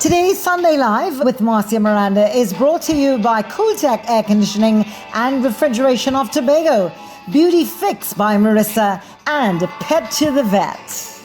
Today's Sunday Live with Marcia Miranda is brought to you by Cooltech Air Conditioning and Refrigeration of Tobago, Beauty Fix by Marcia, and Pet to the Vet.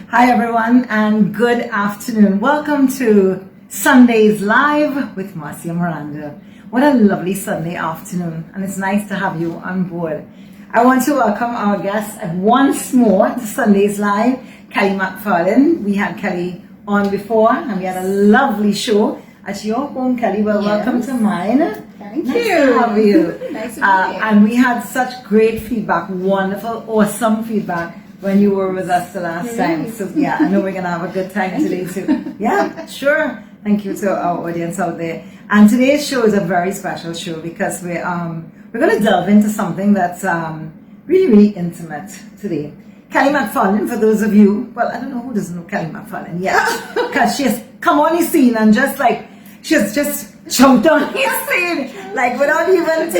Hi everyone and good afternoon. Welcome to Sundays Live with Marcia Miranda. What a lovely Sunday afternoon, and it's nice to have you on board. I want to welcome our guests once more to Sundays Live, Kelly McFarlane. We had Kelly on before and we had a lovely show at your home, Kelly. Well, yes. Welcome to mine. Thank nice you. To have you. Nice to be here. And we had such great feedback, wonderful, awesome feedback when you were with us the last time. So yeah, I know we're gonna have a good time today too. Yeah, sure. Thank you to our audience out there. And today's show is a very special show because we're gonna delve into something that's really, really intimate today. Kelly McFarlane, for those of you, well, I don't know who doesn't know Kelly McFarlane yet, because she has come on the scene and she's just jumped on the scene, like without even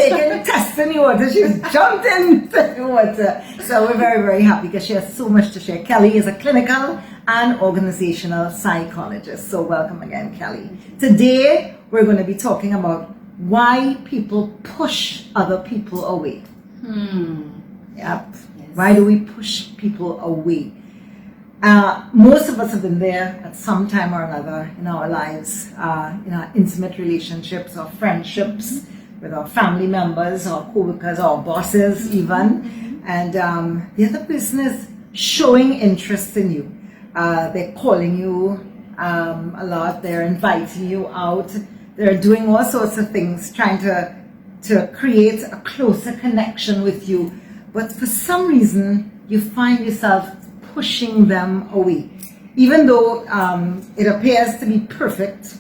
testing the water, she's jumped into the water. So we're very, very happy because she has so much to share. Kelly is a clinical and organizational psychologist. So welcome again, Kelly. Today, we're going to be talking about why people push other people away. Yep. Yes. Why do we push people away? Most of us have been there at some time or another in our lives, in our intimate relationships or friendships with our family members, our co-workers, our bosses even. And the other person is showing interest in you. They're calling you a lot, they're inviting you out, they're doing all sorts of things, trying to create a closer connection with you. But for some reason, you find yourself pushing them away. Even though it appears to be perfect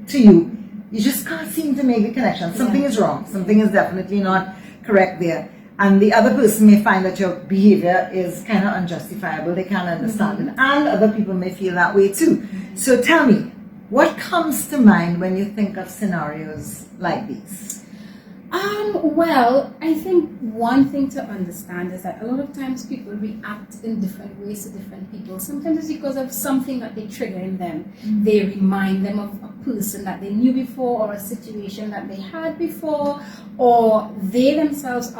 to you, you just can't seem to make the connection. Something is wrong. Something is definitely not correct there. And the other person may find that your behavior is kind of unjustifiable. They can't understand it. And other people may feel that way too. So tell me, what comes to mind when you think of scenarios like these? Well, I think one thing to understand is that a lot of times people react in different ways to different people. Sometimes it's because of something that they trigger in them. They remind them of a person that they knew before, or a situation that they had before, or they themselves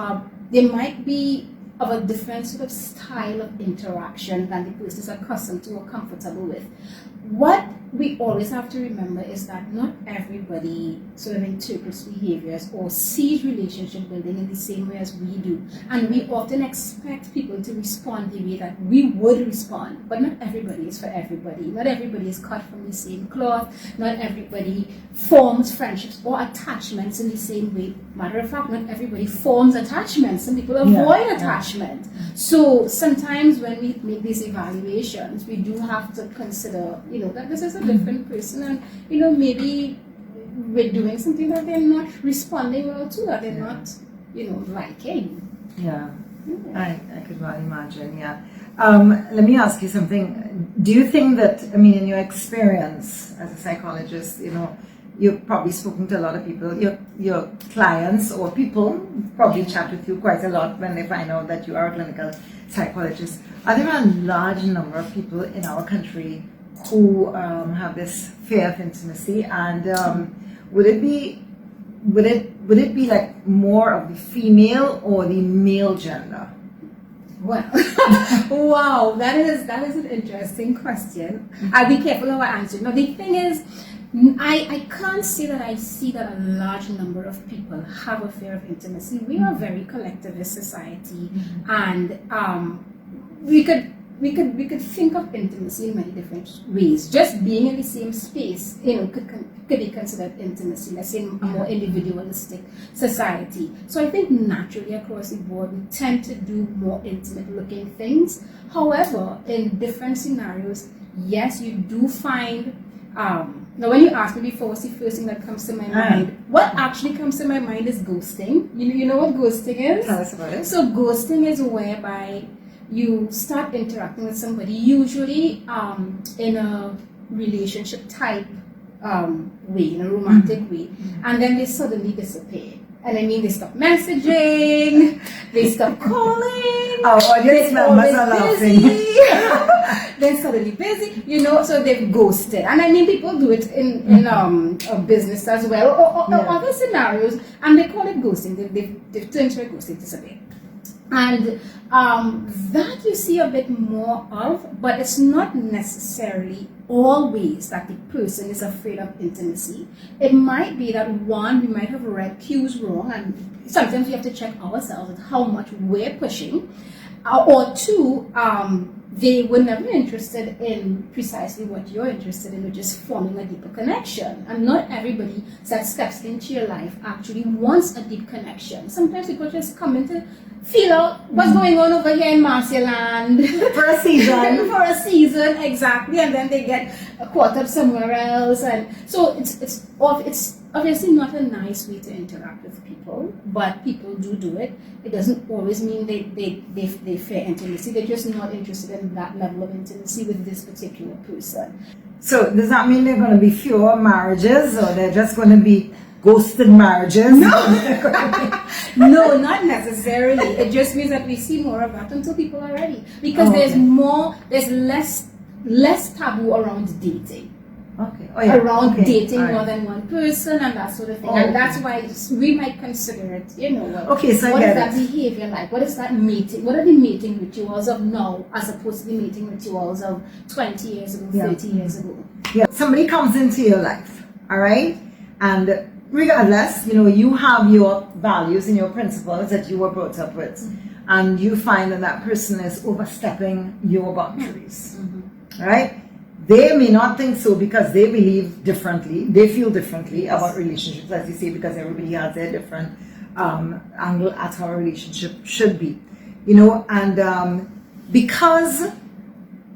they might be of a different sort of style of interaction than the person is accustomed to or comfortable with. What we always have to remember is that not everybody sort of interprets behaviors or sees relationship building in the same way as we do. And we often expect people to respond the way that we would respond. But not everybody is for everybody. Not everybody is cut from the same cloth. Not everybody forms friendships or attachments in the same way. Matter of fact, not everybody forms attachments. Some people avoid attachment. So sometimes when we make these evaluations, we do have to consider, that this is a different person, and maybe we're doing something that they're not responding well to, that they're not, liking. Yeah. I could well imagine. Yeah. Let me ask you something. Do you think that, in your experience as a psychologist, you've probably spoken to a lot of people, your clients or people probably chat with you quite a lot when they find out that you are a clinical psychologist. Are there a large number of people in our country who have this fear of intimacy, and would it be like more of the female or the male gender? Well, wow, that is an interesting question. I'll be careful how I answer. Now, the thing is, I can't say that I see that a large number of people have a fear of intimacy. We are a very collectivist society, and we could think of intimacy in many different ways. Just being in the same space, could be considered intimacy. Let's say a more individualistic society. So I think naturally across the board we tend to do more intimate-looking things. However, in different scenarios, yes, you do find. Now, when you ask me before, what's the first thing that comes to my mind? What actually comes to my mind is ghosting. You know what ghosting is? Tell us about it. So ghosting is whereby you start interacting with somebody, usually in a relationship type way, in a romantic way, and then they suddenly disappear. And I mean, they stop messaging, they stop calling. Our audience members are laughing. They're suddenly busy, you know, so they've ghosted. And I mean, people do it in a business as well, or other scenarios, and they call it ghosting. They've turned to a ghosting disappear. And that you see a bit more of, but it's not necessarily always that the person is afraid of intimacy. It might be that one, we might have read cues wrong, and sometimes we have to check ourselves at how much we're pushing, or two, they were never interested in precisely what you're interested in, which is forming a deeper connection. And not everybody that steps into your life actually wants a deep connection. Sometimes people just come in to feel out what's going on over here in Marcia land For a season. for a season, exactly, and then they get caught up somewhere else. And so it's obviously not a nice way to interact with people, but people do it. It doesn't always mean they fear intimacy. They're just not interested in that level of intimacy with this particular person. So does that mean there are going to be fewer marriages, or they're just going to be ghosted marriages? No, not necessarily. It just means that we see more of that until people are ready. Because there's less taboo around dating. Okay. Dating All more right. than one person and that sort of thing. Oh, and okay. that's why we might consider it, you know, Okay, so I what get is that it. behavior like? What is that mating? What are the mating rituals of now as opposed to the mating rituals of 20 years ago, 30 years ago? Yeah. Somebody comes into your life, all right? And regardless, you know, you have your values and your principles that you were brought up with. And you find that person is overstepping your boundaries, right? They may not think so because they believe differently. They feel differently about relationships, as you say, because everybody has their different angle at how a relationship should be, you know. And because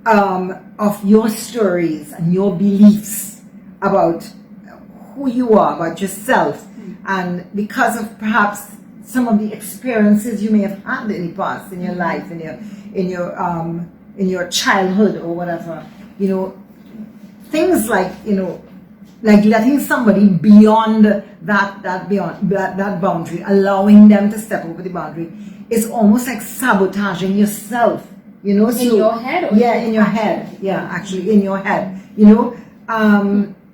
of your stories and your beliefs about who you are, about yourself, and because of perhaps some of the experiences you may have had in the past in your life, in your childhood or whatever, you know, things like, you know, like letting somebody beyond that boundary, allowing them to step over the boundary, is almost like sabotaging yourself, you know. In your head, or in your head, actually in your head, you know.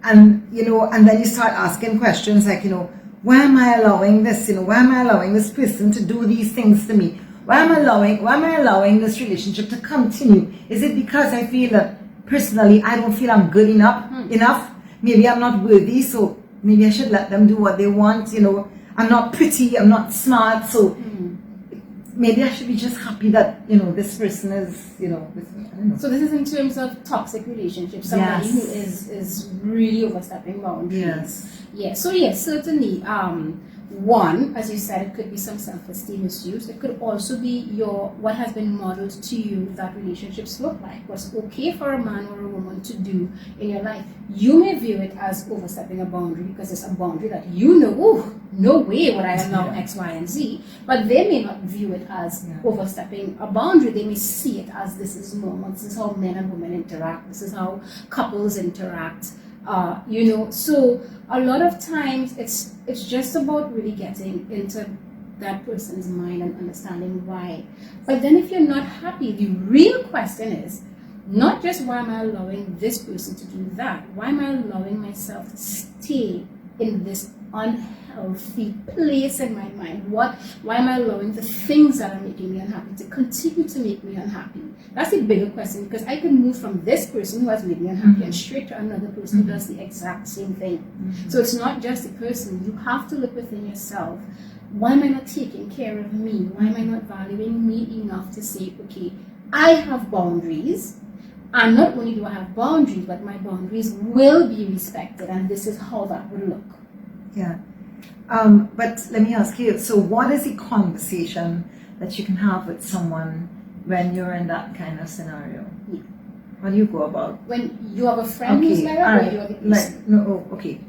And you know, and then you start asking questions like, you know, why am I allowing this? You know, why am I allowing this person to do these things to me? Why am I allowing this relationship to continue? Is it because I feel that personally I don't feel I'm good enough? Maybe I'm not worthy, so maybe I should let them do what they want. You know, I'm not pretty, I'm not smart, so maybe I should be just happy that, you know, this person is, you know, I don't know. So this is in terms of toxic relationships, somebody who is really overstepping boundaries. Yes. Yeah. So yes, certainly. One, as you said, it could be some self-esteem issues. It could also be what has been modeled to you that relationships look like. What's okay for a man or a woman to do in your life. You may view it as overstepping a boundary because it's a boundary that you know, oh, no way would I allow X, Y, and Z. But they may not view it as overstepping a boundary. They may see it as this is normal. This is how men and women interact. This is how couples interact. You know, so a lot of times it's just about really getting into that person's mind and understanding why. But then if you're not happy, the real question is not just why am I allowing this person to do that? Why am I allowing myself to stay in this unhealthy place in my mind? Why am I allowing the things that are making me unhappy to continue to make me unhappy? That's the bigger question, because I can move from this person who has made me unhappy and straight to another person who does the exact same thing. So it's not just the person. You have to look within yourself. Why am I not taking care of me? Why am I not valuing me enough to say, okay, I have boundaries, and not only do I have boundaries, but my boundaries will be respected, and this is how that would look. Yeah. But let me ask you, so what is the conversation that you can have with someone when you're in that kind of scenario? Yeah. How do you go about? When you have a friend who's like that, or you're the person?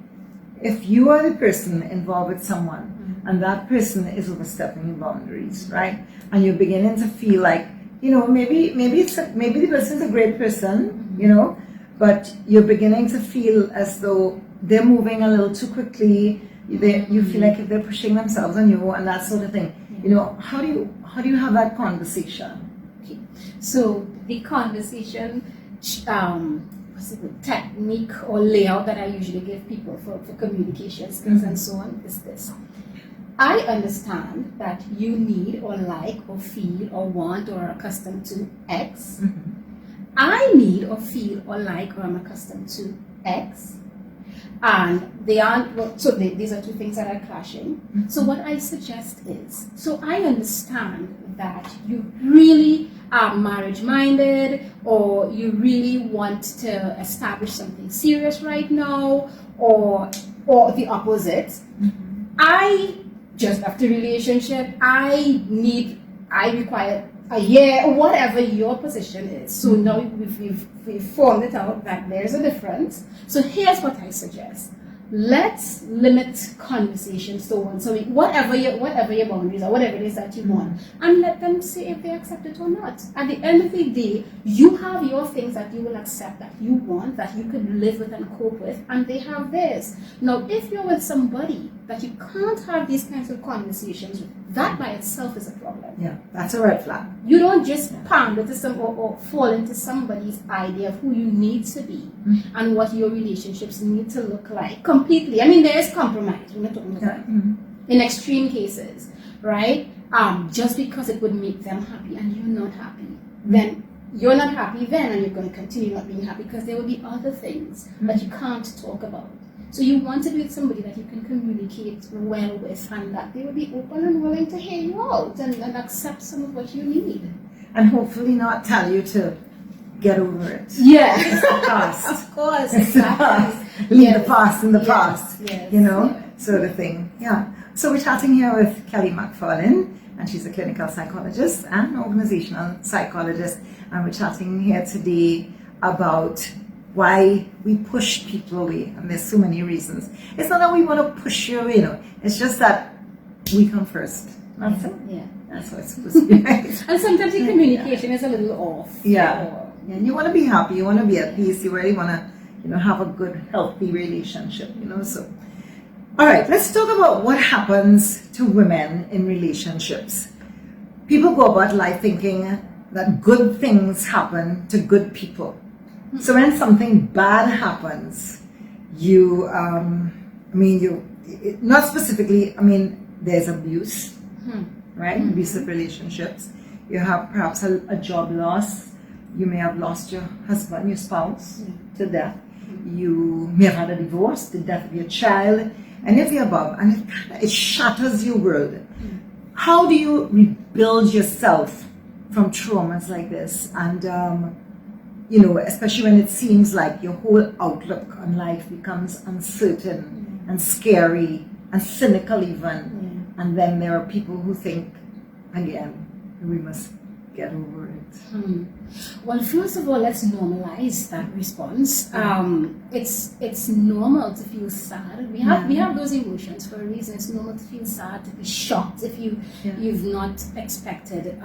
If you are the person involved with someone and that person is overstepping your boundaries, right? And you're beginning to feel like, you know, maybe the person's a great person, you know, but you're beginning to feel as though they're moving a little too quickly. You feel like if they're pushing themselves on you and that sort of thing. You know, how do you have that conversation? Okay. So the conversation technique or layout that I usually give people for communication skills and so on is this. I understand that you need or like or feel or want or are accustomed to X. I need or feel or like or am accustomed to X. And they aren't, these are two things that are clashing. So what I suggest is, so I understand that you really are marriage minded, or you really want to establish something serious right now, or the opposite. I just after relationship, I require a year, or whatever your position is. So now we've formed it out that there's a difference. So here's what I suggest. Let's limit conversations to once a week, whatever your boundaries or whatever it is that you want, and let them say if they accept it or not. At the end of the day, you have your things that you will accept, that you want, that you can live with and cope with, and they have theirs. Now, if you're with somebody that you can't have these kinds of conversations with, that by itself is a problem. Yeah, that's a red flag. You don't just pander to some or fall into somebody's idea of who you need to be and what your relationships need to look like completely. I mean, there is compromise. We're not talking about that. In extreme cases, right? Just because it would make them happy and you're not happy, then you're not happy then, and you're going to continue not being happy because there will be other things that you can't talk about. So you want to be with somebody that you can communicate well with, and that they will be open and willing to hear you out and accept some of what you need. And hopefully not tell you to get over it. Yeah. It's the past. Of course, It's the past. exactly. Leave the past in the past. Yes. You know, sort of thing. Yeah. So we're chatting here with Kelly McFarlane, and she's a clinical psychologist and organizational psychologist. And we're chatting here today about why we push people away, and there's so many reasons. It's not that we want to push you away, it's just that we come first. That's it. Yeah. That's what it's supposed to be, right? And sometimes the communication is a little off. Yeah. And you want to be happy, you want to be at peace, you really want to, have a good, healthy relationship, so. All right, let's talk about what happens to women in relationships. People go about life thinking that good things happen to good people. So when something bad happens, not specifically, there's abuse, right? Abusive relationships. You have perhaps a job loss. You may have lost your husband, your spouse to death. You may have had a divorce, the death of your child, and if you're above, and it shatters your world. How do you rebuild yourself from traumas like this? And especially when it seems like your whole outlook on life becomes uncertain and scary and cynical even. And then there are people who think, again, we must get over it. Well, first of all, let's normalize that response. It's normal to feel sad. We have those emotions for a reason. It's normal to feel sad, to be shocked if you've not expected.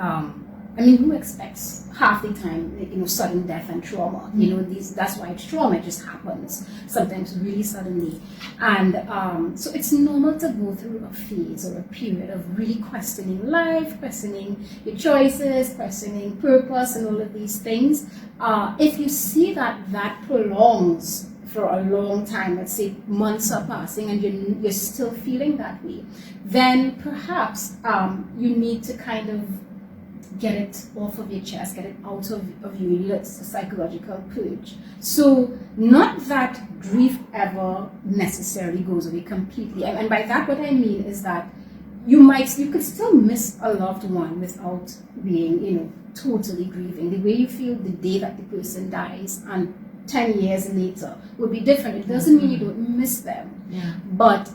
Who expects half the time, sudden death and trauma? That's why it's trauma. It just happens sometimes really suddenly. And so it's normal to go through a phase or a period of really questioning life, questioning your choices, questioning purpose and all of these things. If you see that prolongs for a long time, let's say months are passing and you're still feeling that way, then perhaps you need to kind of get it off of your chest, get it out of you. It's a psychological purge. So not that grief ever necessarily goes away completely. And by that what I mean is that you could still miss a loved one without being, totally grieving. The way you feel the day that the person dies and 10 years later will be different. It doesn't mean you don't miss them. Yeah. But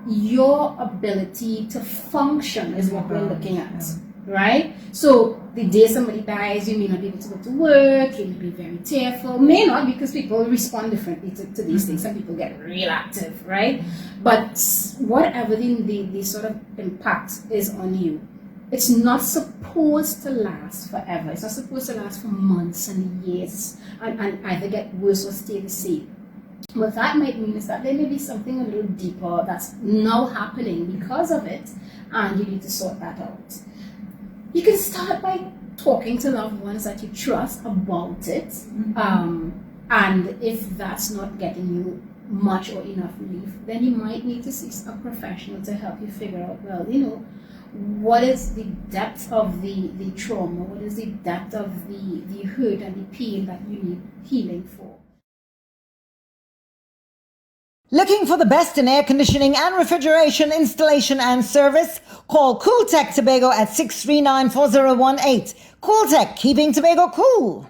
your ability to function is what we're looking at. Right? So the day somebody dies, you may not be able to go to work, you'll be very tearful. May not, because people respond differently to these things. Some people get real active, right? But whatever the sort of impact is on you, it's not supposed to last forever. It's not supposed to last for months and years and either get worse or stay the same. What that might mean is that there may be something a little deeper that's now happening because of it, and you need to sort that out. You can start by talking to loved ones that you trust about it, and if that's not getting you much or enough relief, then you might need to seek a professional to help you figure out, well, what is the depth of the trauma, what is the depth of the hurt and the pain that you need healing for. Looking for the best in air conditioning and refrigeration installation and service? Call Cooltech Tobago at 639-4018. Cooltech, keeping Tobago cool.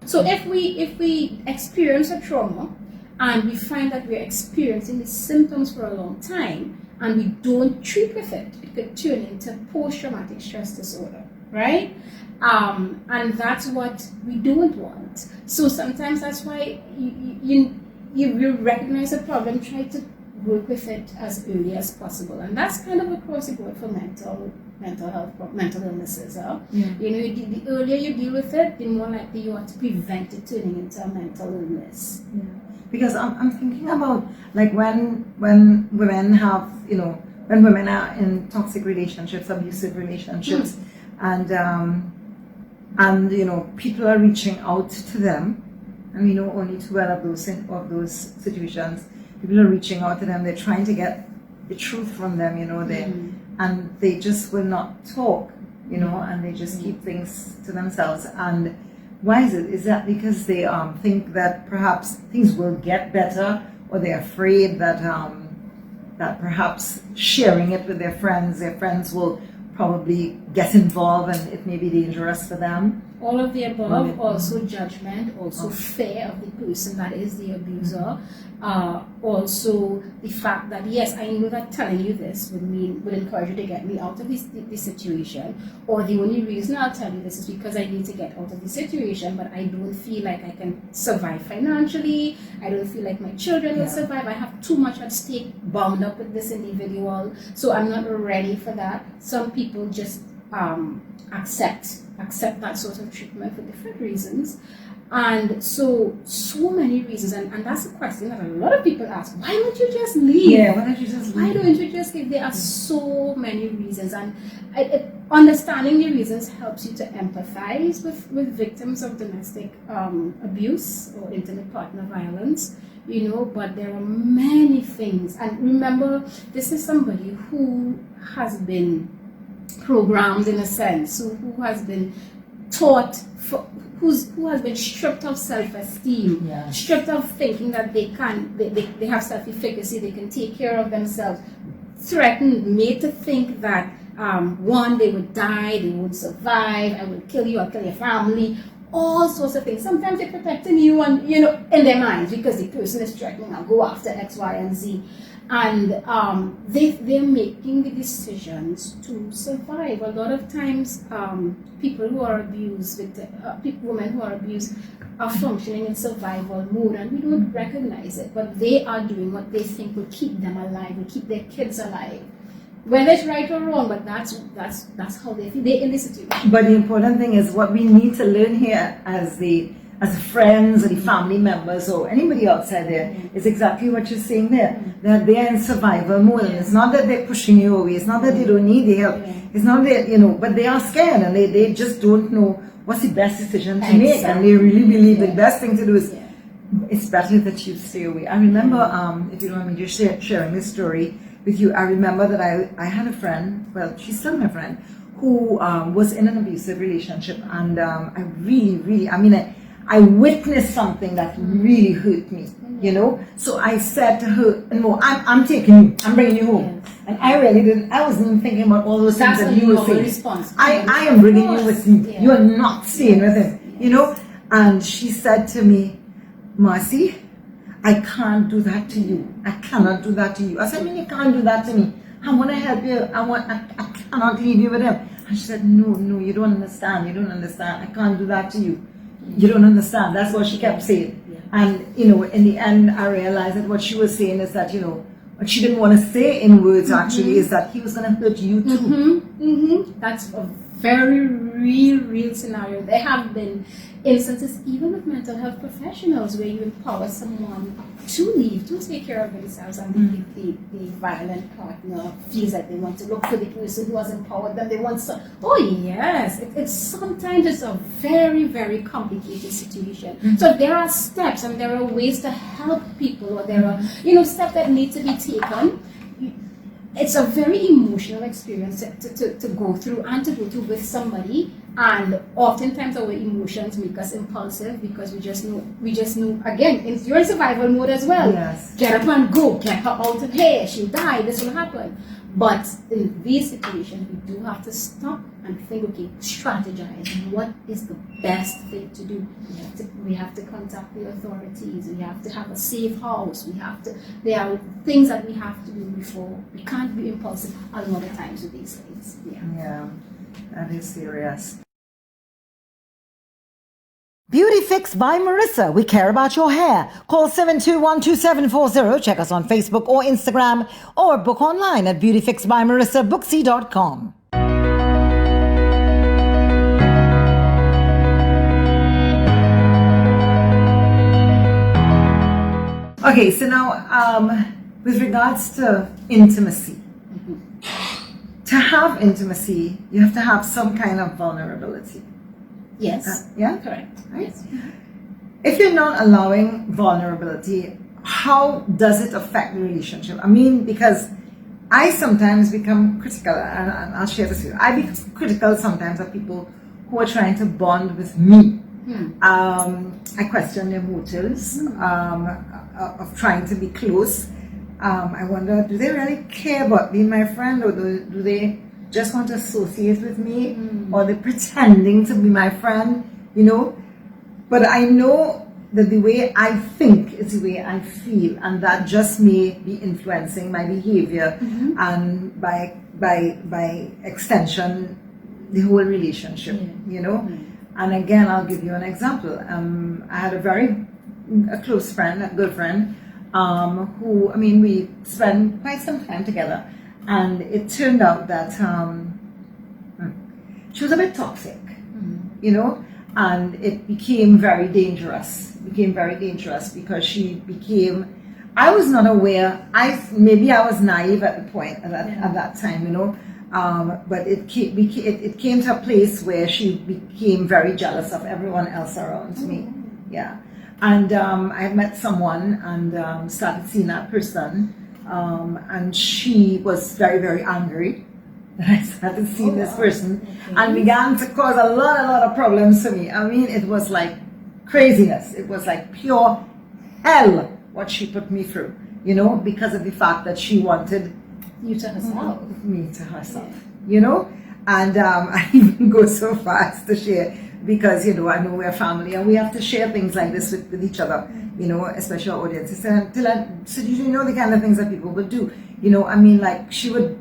So if we experience a trauma and we find that we're experiencing the symptoms for a long time and we don't treat with it, it could turn into post-traumatic stress disorder, right? And that's what we don't want. So sometimes that's why you recognize a problem, try to work with it as early as possible, and that's kind of across the board for mental health, mental illnesses. The earlier you deal with it, the more likely you are to prevent it turning into a mental illness. Yeah. Because I'm thinking about like when women have, when women are in toxic relationships, abusive relationships, and people are reaching out to them, and we know only too well of those situations. People are reaching out to them. They're trying to get the truth from them, and they just will not talk, and they just keep things to themselves. And why is it? Is that because they think that perhaps things will get better, or they're afraid that that perhaps sharing it with their friends will probably get involved and it may be dangerous for them? All of the above, also judgment, also fear of the person that is the abuser, also the fact that, yes, I know that telling you this would encourage you to get me out of this situation, or the only reason I'll tell you this is because I need to get out of the situation, but I don't feel like I can survive financially, I don't feel like my children will survive, I have too much at stake bound up with this individual, so I'm not ready for that. Some people just accept that sort of treatment for different reasons, and so many reasons, and that's a question that a lot of people ask: why don't you just leave? Why don't you just leave? Why don't you just leave? There are so many reasons, and understanding the reasons helps you to empathize with victims of domestic abuse or intimate partner violence, but there are many things. And remember, this is somebody who has been programmed, in a sense, who has been taught, who has been stripped of self-esteem, stripped of thinking that they have self-efficacy, they can take care of themselves, threatened, made to think that they would die, they would survive, I will kill you, I'll kill your family, all sorts of things. Sometimes they're protecting you, and in their minds, because the person is threatening, I'll go after X, Y, and Z. And they're making the decisions to survive. A lot of times, people who are abused, women who are abused, are functioning in survival mode, and we don't recognize it. But they are doing what they think will keep them alive, will keep their kids alive. Whether it's right or wrong, but that's how they feel. They're in this situation. But the important thing is what we need to learn here as friends or the family members or anybody outside there is exactly what you're saying there, that they're in survival mode. And it's not that they're pushing you away, it's not that they don't need the help, it's not that, but they are scared and they just don't know what's the best decision to make, and they really believe the best thing to do is it's better that you stay away. I remember, if you don't mind me just sharing this story with you, I remember that I had a friend, well, she's still my friend, who was in an abusive relationship, and I really, I witnessed something that really hurt me, So I said to her, no, I'm taking you, I'm bringing you home. And I really didn't, I wasn't even thinking about all those things that you were saying. Response. I am bringing you with me. You are not staying with him, And she said to me, Marcia, I can't do that to you. I cannot do that to you. I said, you can't do that to me. I want to help you. I cannot leave you with him. And she said, no, you don't understand. You don't understand. I can't do that to you. You don't understand. That's what she kept saying. And, in the end, I realized that what she was saying is that, what she didn't want to say in words actually is that he was going to hurt you too. That's a very real scenario. There have been instances, even with mental health professionals, where you empower someone to leave, to take care of themselves, and the violent partner feels like they want to look for the person who has empowered them. They want some. Oh yes, it's sometimes it's a very complicated situation. So there are steps and there are ways to help people, or there are steps that need to be taken. It's a very emotional experience to go through and to go through with somebody, and oftentimes our emotions make us impulsive because we just know again, you're in survival mode as well. Yes. Get up and go, get her out of here, she'll die, this will happen. But in these situations, we do have to stop and think, okay, strategize. What is the best thing to do? We have to contact the authorities. We have to have a safe house. There are things that we have to do before. We can't be impulsive a lot of times with these things. Yeah, that is serious. Beauty Fix by Marissa. We care about your hair. Call 721-2740. Check us on Facebook or Instagram, or book online at beautyfixbymarissabooksy.com. Okay, so now with regards to intimacy, to have intimacy, you have to have some kind of vulnerability. Yes. Yeah? Correct. Right? Yes. If you're not allowing vulnerability, how does it affect the relationship? I mean, because I sometimes become critical, and I'll share this with you. I become critical sometimes of people who are trying to bond with me. I question their motives of trying to be close. I wonder, do they really care about being my friend, or do they just want to associate with me, or they're pretending to be my friend, But I know that the way I think is the way I feel, and that just may be influencing my behavior, and by extension, the whole relationship, And again, I'll give you an example. I had a close friend, a good friend, who, we spent quite some time together. And it turned out that she was a bit toxic, and it became very dangerous. Because she became, I was not aware, maybe I was naive at the point, at that time, but it came to a place where she became very jealous of everyone else around me. Yeah. And I had met someone and started seeing that person. And she was very angry that I started seeing this person, and began to cause a lot of problems for me. It was like craziness. It was like pure hell what she put me through, because of the fact that she wanted You to herself. me to herself, And I even go so far as to share, because I know we're family and we have to share things like this with each other, especially our audiences. So you the kind of things that people would do, like she would,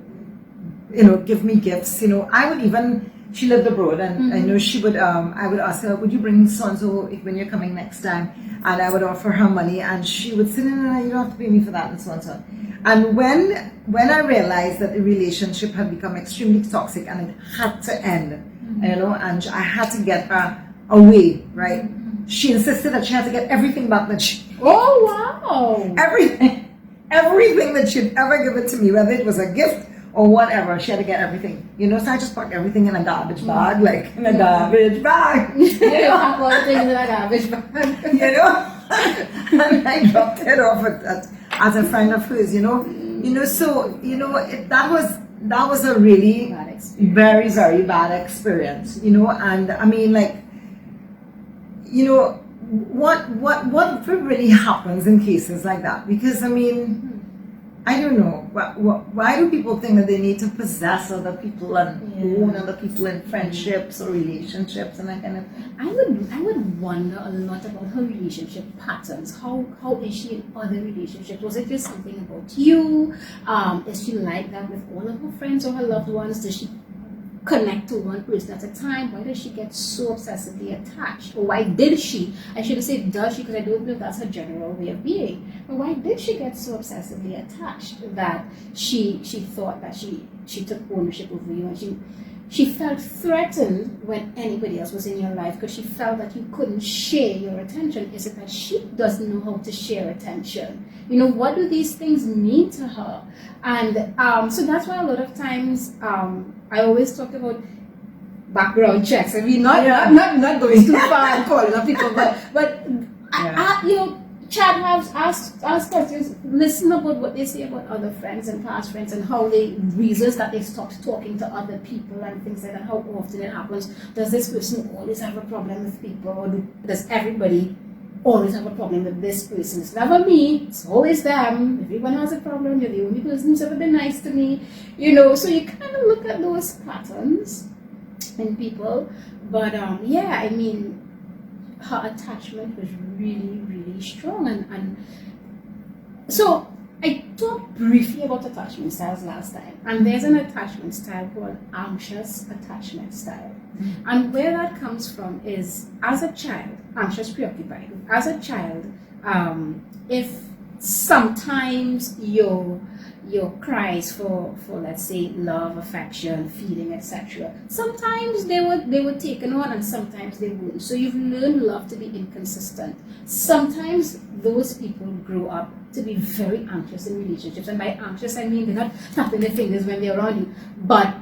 give me gifts. I would even, she lived abroad, and I know she would. I would ask her, would you bring so and so when you're coming next time? And I would offer her money, and she would say, no, you don't have to pay me for that, and so and so. And when I realized that the relationship had become extremely toxic and it had to end, and I had to get her away, right? She insisted that she had to get everything back that she... Oh, wow! Everything that she'd ever given to me, whether it was a gift or whatever, she had to get everything. So I just put everything in a garbage bag, like in a garbage bag. All things in a garbage bag. And I dropped it off as a friend of hers, that was a really very bad experience, and what really happens in cases like that? Because I don't know, why do people think that they need to possess other people and own other people in friendships or relationships and that kind of thing? I would wonder a lot about her relationship patterns. How is she in other relationships? Was it just something about you? Is she like that with all of her friends or her loved ones? Does she connect to one person at a time? Why does she get so obsessively attached? Or why did she? I should have said does she, because I don't know if that's her general way of being. But why did she get so obsessively attached that she thought that she took ownership over you, and she felt threatened when anybody else was in your life because she felt that you couldn't share your attention? Is it that she doesn't know how to share attention? You know, what do these things mean to her? And so that's why a lot of times I always talk about background checks. I mean, not going too far and calling up people, but you know, chat has ask questions, listen about what they say about other friends and past friends and how they reasons that they stopped talking to other people and things like that, how often it happens. Does this person always have a problem with people, or does everybody always have a problem with this person? It's never me, it's always them. Everyone has a problem, you're the only person who's ever been nice to me, you know. So you kind of look at those patterns in people. But yeah, I mean, her attachment was really, really strong, and so I talked briefly about attachment styles last time, and there's an attachment style called anxious attachment style. And where that comes from is, as a child, anxious, preoccupied. As a child, if sometimes your cries for let's say love, affection, feeling, etc., sometimes they were taken on and sometimes they weren't. So you've learned love to be inconsistent. Sometimes those people grow up to be very anxious in relationships, and by anxious I mean they're not tapping their fingers when they're around you, but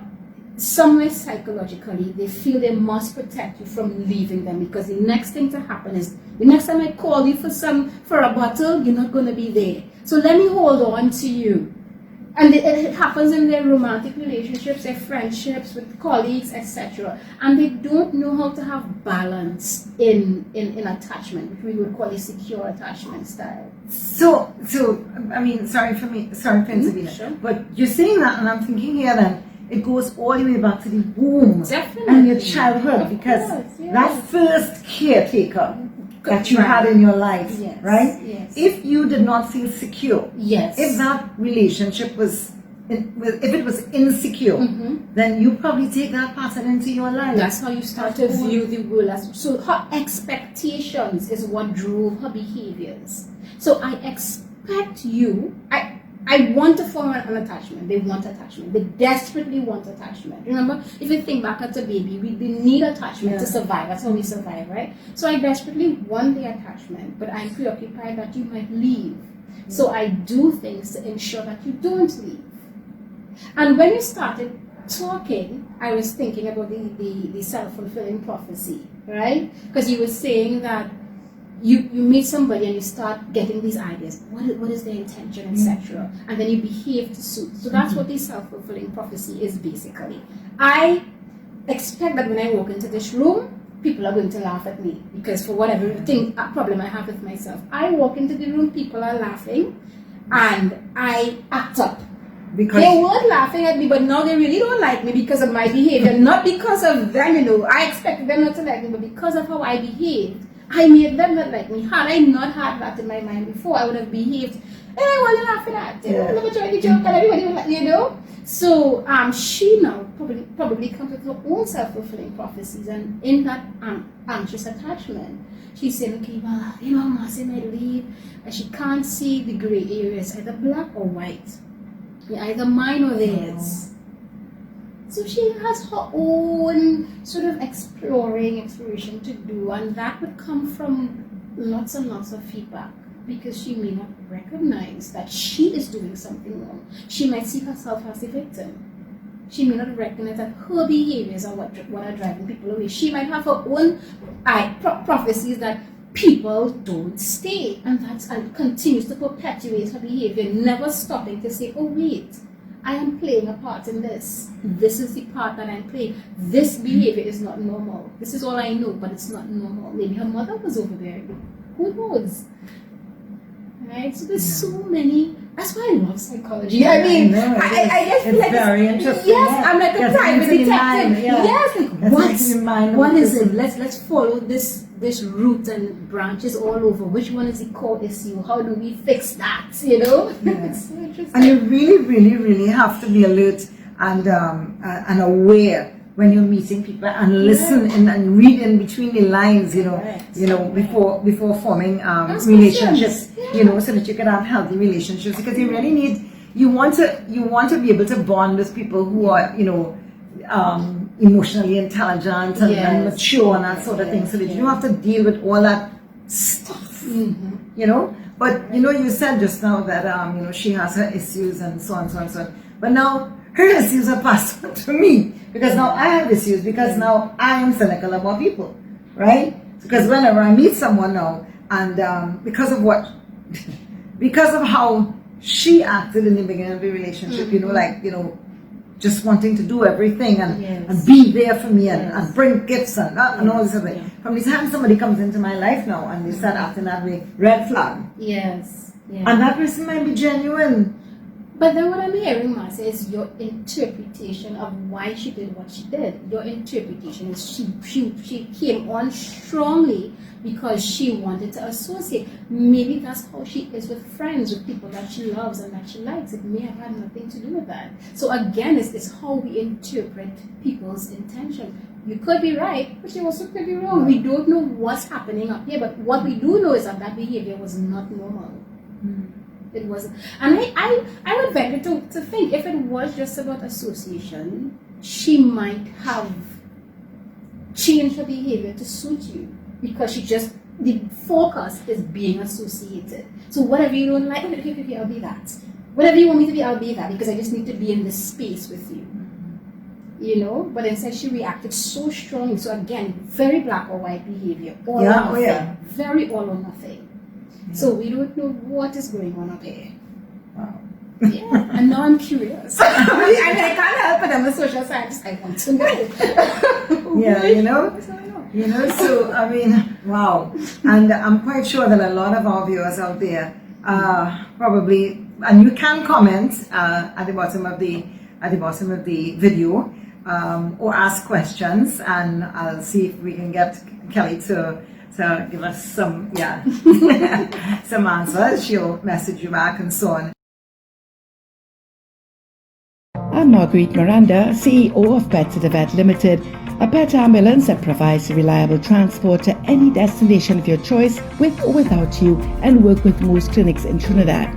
somewhere psychologically they feel they must protect you from leaving them, because the next thing to happen is the next time I call you for a bottle, you're not going to be there. So let me hold on to you. And it happens in their romantic relationships, their friendships with colleagues, etc. And they don't know how to have balance in attachment, which we would call a secure attachment style. So I mean, sorry for intervening, sure. but you're saying that, and I'm thinking here then, it goes all the way back to the womb. Definitely. And your childhood, because that first caretaker that you had in your life, yes, right? Yes. If you did not feel secure, yes, if that relationship was, if it was insecure, then you probably take that pattern into your life. That's how you start to view the world. So her expectations is what drove her behaviors. So I expect you, I want to form an attachment. They want attachment. They desperately want attachment. Remember, if you think back at a baby, we need attachment to survive. That's how we survive, right? So I desperately want the attachment, but I'm preoccupied that you might leave. So I do things to ensure that you don't leave. And when you started talking, I was thinking about the self-fulfilling prophecy, right? Because you were saying that you meet somebody and you start getting these ideas. What is their intention, etc. And then you behave to suit. So that's what the self-fulfilling prophecy is basically. I expect that when I walk into this room, people are going to laugh at me because for whatever problem I have with myself. I walk into the room, people are laughing, and I act up. Because they weren't laughing at me, but now they really don't like me because of my behavior. Not because of them, you know. I expected them not to like me, but because of how I behaved. I made them not like me. Had I not had that in my mind before, I would have behaved, what are you laughing at? Let me try to joke and everybody will like, you know? So she now probably comes with her own self-fulfilling prophecies, and in that anxious attachment, she's saying, okay, well, you know, Marcia might leave, and she can't see the gray areas, either black or white. Either mine or theirs. So she has her own sort of exploration to do, and that would come from lots and lots of feedback, because she may not recognize that she is doing something wrong. She might see herself as a victim. She may not recognize that her behaviors are what are driving people away. She might have her own prophecies that people don't stay, and continues to perpetuate her behavior, never stopping to say, oh wait, I am playing a part in this. This is the part that I'm playing. This behavior is not normal. This is all I know, but it's not normal. Maybe her mother was over there. Who knows? Right? So there's so many. That's why I love psychology. Yeah, I mean, I guess it's like very interesting. Yes, I'm like a private detective. Yes, like what is it? Let's follow this root and branches all over. Which one is the core issue? How do we fix that? You know? It's so interesting. And you really, really, really have to be alert and aware when you're meeting people and listen and read in between the lines, before forming relationships, so that you can have healthy relationships, because you really need, you want to be able to bond with people who are, emotionally intelligent and mature and that sort of thing, so that you don't have to deal with all that stuff, But you said just now that she has her issues and so on, so on, so on. But now her issues are passed on to me, because now I have issues, because now I am cynical about people, right? Because whenever I meet someone now, and because of how she acted in the beginning of the relationship, just wanting to do everything and be there for me and bring gifts and all this other thing. From the time somebody comes into my life now and they start acting that way, red flag. Yes. And that person might be genuine. But then what I'm hearing, Marcia, is your interpretation of why she did what she did. Your interpretation is she came on strongly because she wanted to associate. Maybe that's how she is with friends, with people that she loves and that she likes. It may have had nothing to do with that. So again, it's how we interpret people's intention. You could be right, but you also could be wrong. We don't know what's happening up here, but what we do know is that behavior was not normal. It wasn't. And I would venture to think, if it was just about association, she might have changed her behavior to suit you, because the focus is being associated. So whatever you don't like, okay, I'll be that. Whatever you want me to be, I'll be that, because I just need to be in this space with you. But instead she reacted so strongly. So again, very black or white behavior. All or nothing. Very all or nothing. So we don't know what is going on up here. Wow. Yeah, and now I'm curious. I can't help it. I'm a social scientist. I want to know. Yeah, so I mean, wow. And I'm quite sure that a lot of our viewers out there probably, and you can comment at the bottom of the video, or ask questions, and I'll see if we can get Kelly to give us some some answers. She'll message you back and so on. I'm Marguerite Miranda, CEO of Pet to the Vet Limited, a pet ambulance that provides reliable transport to any destination of your choice, with or without you, and work with most clinics in Trinidad.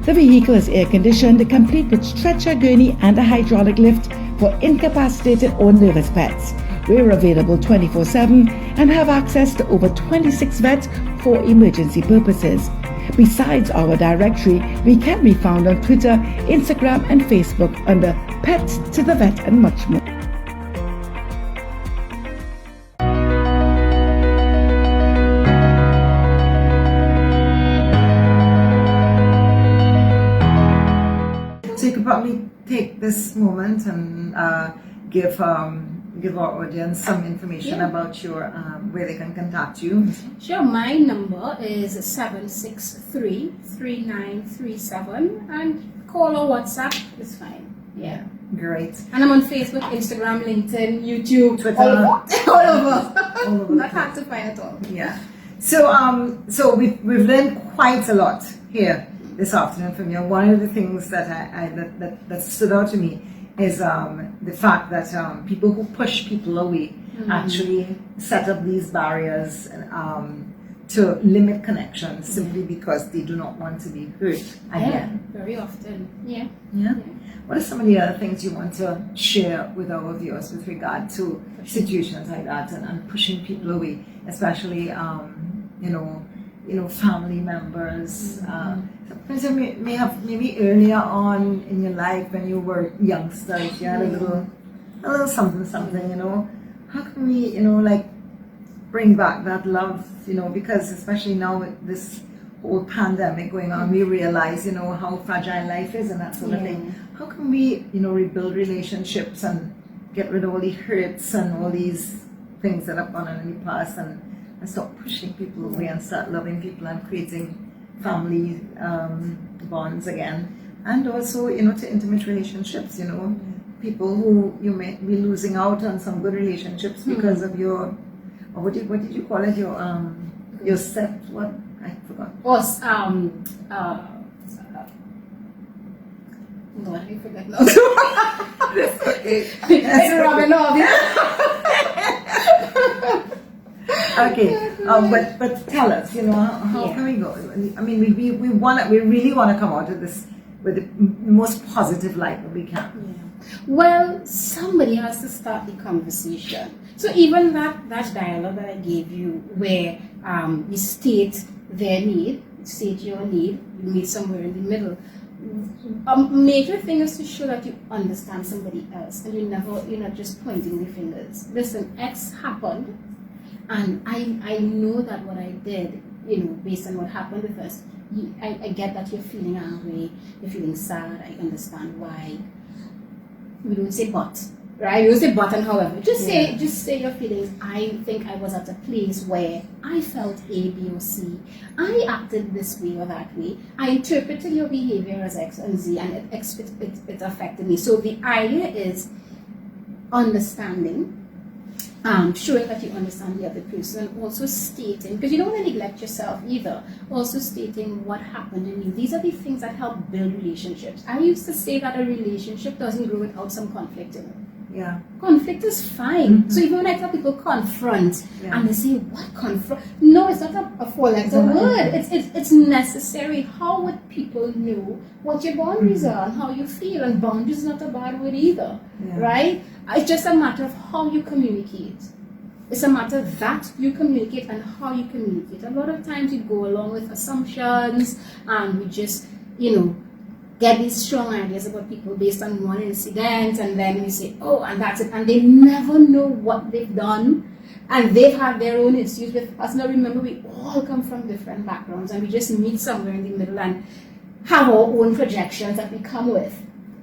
The vehicle is air conditioned, complete with stretcher, gurney and a hydraulic lift for incapacitated or nervous pets. We're available 24/7 and have access to over 26 vets for emergency purposes. Besides our directory, we can be found on Twitter, Instagram and Facebook under Pet to the Vet and much more. So you could probably take this moment and give our audience some information about your where they can contact you. Sure, my number is 763-3937, and call or WhatsApp is fine. Yeah. Great. And I'm on Facebook, Instagram, LinkedIn, YouTube, Twitter. all over. Not the hard to find at all. Yeah. So we've learned quite a lot here this afternoon from you. One of the things that that stood out to me is the fact that people who push people away actually set up these barriers to limit connections simply because they do not want to be hurt again. Yeah, very often. Yeah. What are some of the other things you want to share with our viewers with regard to situations like that and pushing people away, especially family members? Sometimes you may have maybe earlier on in your life when you were youngsters, you had a little something. How can we bring back that love? Because especially now with this whole pandemic going on, we realize how fragile life is and that sort of thing. How can we rebuild relationships and get rid of all the hurts and all these things that have gone on in the past and stop pushing people away and start loving people and creating family bonds again, and also to intimate relationships? People who you may be losing out on some good relationships because of your, or what did you call it, your set, what I forgot. God, I forget now. Okay. It's rubbing off. Okay, but tell us, how can we go? I mean, we really want to come out of this with the most positive light that we can. Yeah. Well, somebody has to start the conversation. So even that dialogue that I gave you, where you state their need, state your need, you meet somewhere in the middle. A major thing is to show that you understand somebody else, and you're not just pointing the fingers. Listen, X happened, and I know that what I did, based on what happened with us, I get that you're feeling angry, you're feeling sad, I understand why. We don't say but, right? We don't say but and however. Just say your feelings. I think I was at a place where I felt A, B, or C. I acted this way or that way. I interpreted your behavior as X and Z, and it affected me. So the idea is understanding, showing that you understand the other person, and also stating, because you don't want to neglect yourself either, also stating what happened in you. These are the things that help build relationships. I used to say that a relationship doesn't grow without some conflict in it. Yeah. Conflict is fine. Mm-hmm. So even when I tell people confront, and they say, what confront? No, it's not a four-letter word. It's necessary. How would people know what your boundaries are and how you feel? And boundaries is not a bad word either, right? It's just a matter of how you communicate. It's a matter that you communicate and how you communicate. A lot of times we go along with assumptions and we just, get these strong ideas about people based on one incident, and then we say, oh, and that's it. And they never know what they've done, and they've had their own issues with us. Now remember, we all come from different backgrounds, and we just meet somewhere in the middle and have our own projections that we come with.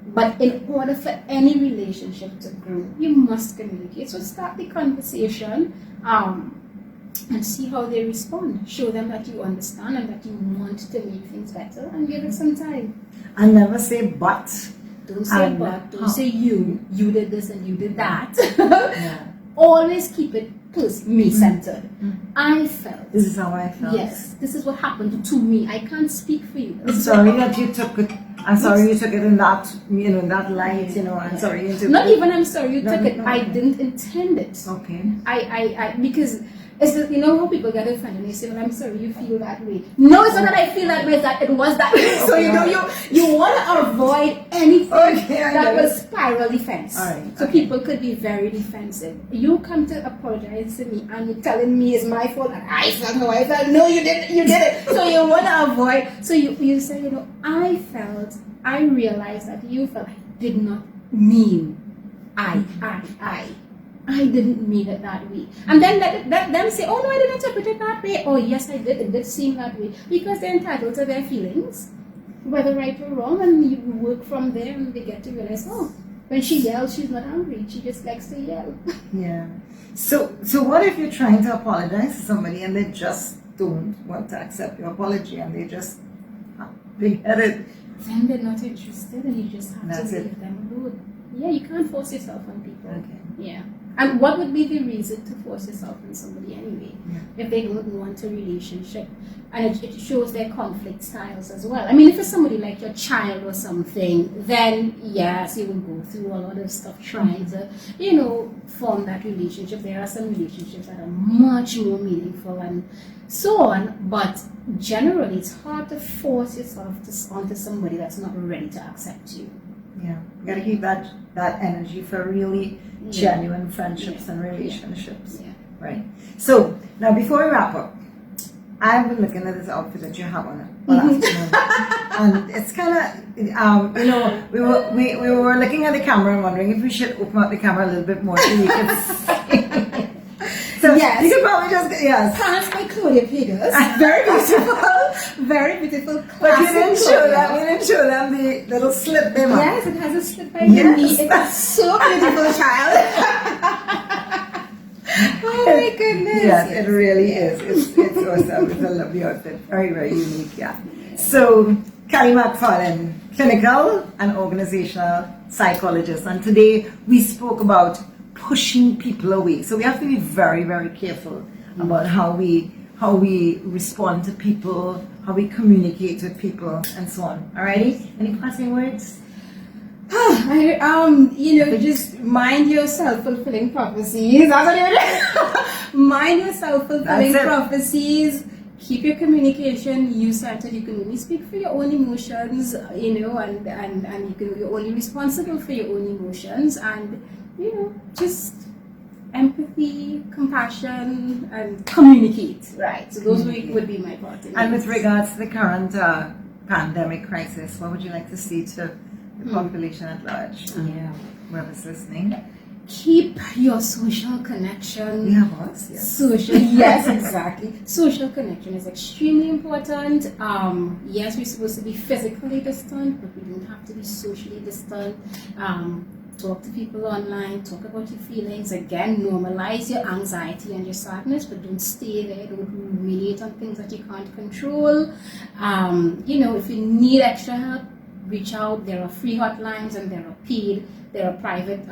But in order for any relationship to grow, you must communicate. So start the conversation and see how they respond. Show them that you understand and that you want to make things better, and give it some time. And never say but. Don't say but. Don't say you did this and you did that. Always keep it me-centered. I felt. This is how I felt. Yes, this is what happened to me. I can't speak for you. I'm sorry that you took it. I'm sorry you took it in that, in that light. I'm sorry you took Not it. even I'm sorry you took it. I didn't intend it. Okay. I because. It's just, how people get offended and they say, well, I'm sorry you feel that way. No, it's not that I feel that way, it's that it was that way. So you want to avoid anything that will spiral defense. So people could be very defensive. You come to apologize to me and you're telling me it's my fault and I felt how I felt. No, you did it. So you want to avoid. So you say, I realized that you felt I did not mean I didn't mean it that way. And then let them say, oh no, I didn't interpret it that way. Oh yes, I did. It did seem that way. Because they're entitled to their feelings, whether right or wrong, and you work from there and they get to realize, oh, when she yells, she's not angry. She just likes to yell. Yeah. So what if you're trying to apologize to somebody and they just don't want to accept your apology and they just big-headed? Then they're not interested and you just have to leave them alone. Yeah, you can't force yourself on people. Okay. Yeah. And what would be the reason to force yourself on somebody anyway? If they don't want a relationship? And it shows their conflict styles as well. I mean, if it's somebody like your child or something, then yes, you will go through a lot of stuff trying to, form that relationship. There are some relationships that are much more meaningful and so on. But generally, it's hard to force yourself onto somebody that's not ready to accept you. Yeah, you gotta keep that energy for really genuine friendships and relationships. Yeah. Right. So now, before we wrap up, I've been looking at this outfit that you have on all afternoon, and it's kind of, we were looking at the camera and wondering if we should open up the camera a little bit more so we could see. So yes. You could probably just Pants by Claudia Peters. Very beautiful. Very beautiful. But you didn't show them the little slip they have. Yes, it has a slip by the knee. It's so beautiful, child. Oh my goodness. Yes, it really is. It's awesome. It's a lovely outfit. Very, very unique, yeah. So, Kelly McFarlane, clinical and organizational psychologist. And today we spoke about pushing people away. So we have to be very, very careful about how we respond to people, how we communicate with people, and so on. Alrighty? Any passing words? Just mind your self-fulfilling prophecies. That's what you mind your self-fulfilling That's it. prophecies. Keep your communication you-centered. You can only speak for your own emotions, and you're only responsible for your own emotions, and just empathy, compassion, and communicate. Right. So those would be my thoughts. And with regards to the current pandemic crisis, what would you like to see to the population at large? Yeah. Whoever's listening. Keep your social connection. We have us, yes. Social, yes, exactly. Social connection is extremely important. Yes, we're supposed to be physically distant, but we don't have to be socially distant. Talk to people online, talk about your feelings. Again, normalize your anxiety and your sadness, but don't stay there. Don't ruminate on things that you can't control. If you need extra help, reach out. There are free hotlines and there are paid. There are private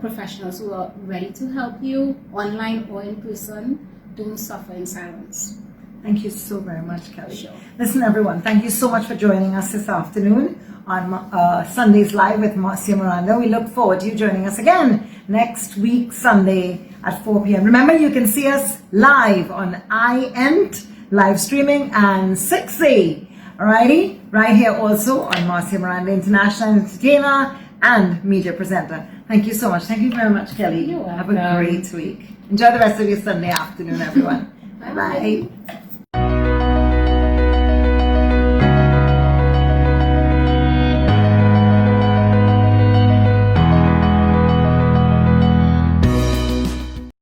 professionals who are ready to help you, online or in person. Don't suffer in silence. Thank you so very much, Kelly. Sure. Listen, everyone, thank you so much for joining us this afternoon on Sundays Live with Marcia Miranda. We look forward to you joining us again next week, Sunday at 4 p.m. Remember, you can see us live on iEnt, live streaming, and 6A. Alrighty? Right here also on Marcia Miranda, international entertainer and media presenter. Thank you so much. Thank you very much, Kelly. You're Have a welcome. great week. Enjoy the rest of your Sunday afternoon, everyone. Bye-bye.